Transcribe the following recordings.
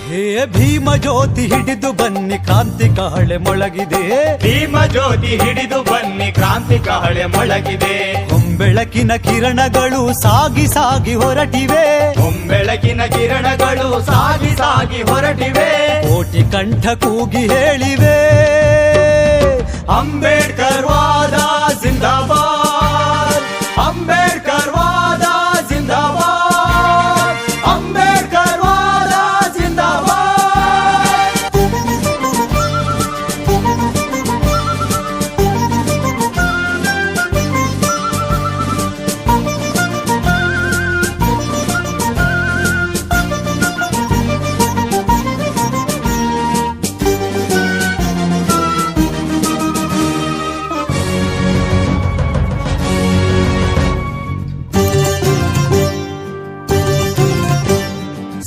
ಹೇ ಭೀಮ ಜ್ಯೋತಿ ಹಿಡಿದು ಬನ್ನಿ ಕ್ರಾಂತಿ ಕಹಳೆ ಮೊಳಗಿದೆ. ಭೀಮ ಜ್ಯೋತಿ ಹಿಡಿದು ಬನ್ನಿ ಕ್ರಾಂತಿ ಕಹಳೆ ಮೊಳಗಿದೆ. ಹೊಂಬೆಳಕಿನ ಕಿರಣಗಳು ಸಾಗಿ ಸಾಗಿ ಹೊರಟಿವೆ. ಹೊಂಬೆಳಕಿನ ಕಿರಣಗಳು ಸಾಗಿ ಸಾಗಿ ಹೊರಟಿವೆ. ಕೋಟಿ ಕಂಠ ಕೂಗಿ ಹೇಳಿವೆ, ಅಂಬೇಡ್ಕರ್ ವಾದ ಜಿಂದಾಬಾದ್, ಅಂಬೇಡ್ಕರ್ ವಾದ ಜಿಂದಾಬಾದ್, ಅಂಬೇಡ್ಕರ್ ವಾದ ಜಿಂದಾಬಾದ್.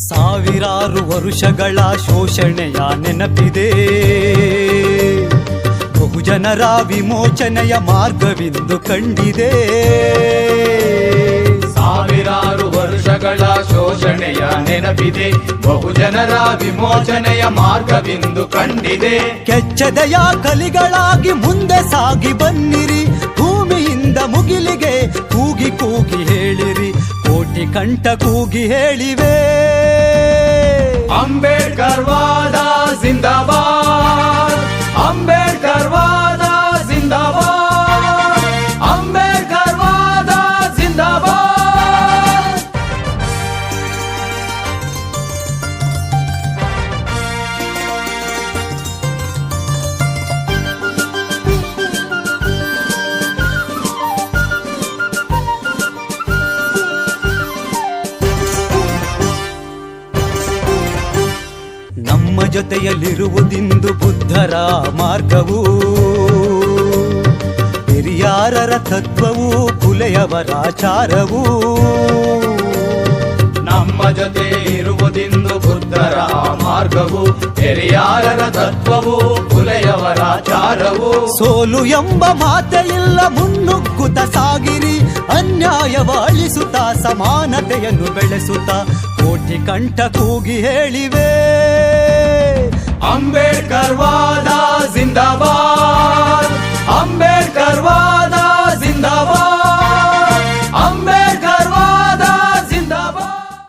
ಸಾವಿರಾರು ವರುಷಗಳ ಶೋಷಣೆಯ ನೆನಪಿದೆ. ಬಹುಜನರ ವಿಮೋಚನೆಯ ಮಾರ್ಗವಿಂದು ಕಂಡಿದೆ. ಸಾವಿರಾರು ವರುಷಗಳ ಶೋಷಣೆಯ ನೆನಪಿದೆ. ಬಹುಜನರ ವಿಮೋಚನೆಯ ಮಾರ್ಗವಿಂದು ಕಂಡಿದೆ. ಕೆಚ್ಚದೆಯ ಕಲಿಗಳಾಗಿ ಮುಂದೆ ಸಾಗಿ ಬನ್ನಿರಿ. ಭೂಮಿಯಿಂದ ಮುಗಿಲಿಗೆ ಕೂಗಿ ಕೂಗಿ ಹೇಳಿರಿ. ಕೋಟಿ ಕಂಠ ಕೂಗಿ ಹೇಳಿವೆ, ಅಂಬೇಡ್ಕರ್ ವಾದ ಜಿಂದಾಬಾದ್, ಅಂಬೇಡ್ಕರ್ ವಾದ ಜಿಂದಾಬಾದ್, ಅಂಬೇಡ್ಕರ್ ವಾದ ಜಿಂದಾಬಾದ್. ನಮ್ಮ ಜೊತೆಯಲ್ಲಿರುವುದಿಂದು ಬುದ್ಧರ ಮಾರ್ಗವು, ಹಿರಿಯಾರರ ತತ್ವವು, ಕುಲೆಯವರ ಆಚಾರವು. ನಮ್ಮ ಜೊತೆ ಇರುವುದಿಂದು ಬುದ್ಧರ ಮಾರ್ಗವು, ಹಿರಿಯಾರರ ತತ್ವವು, ಕುಲೆಯವರ ಆಚಾರವು. ಸೋಲು ಎಂಬ ಮಾತೆ ಇಲ್ಲ, ಮುನ್ನುಗ್ಗುತ್ತ ಸಾಗಿರಿ. ಅನ್ಯಾಯವ ಅಳಿಸುತ್ತ ಸಮಾನತೆಯನ್ನು ಬೆಳೆಸುತ್ತ ಕೋಟಿ ಕಂಠ ಕೂಗಿ ಹೇಳಿವೆ.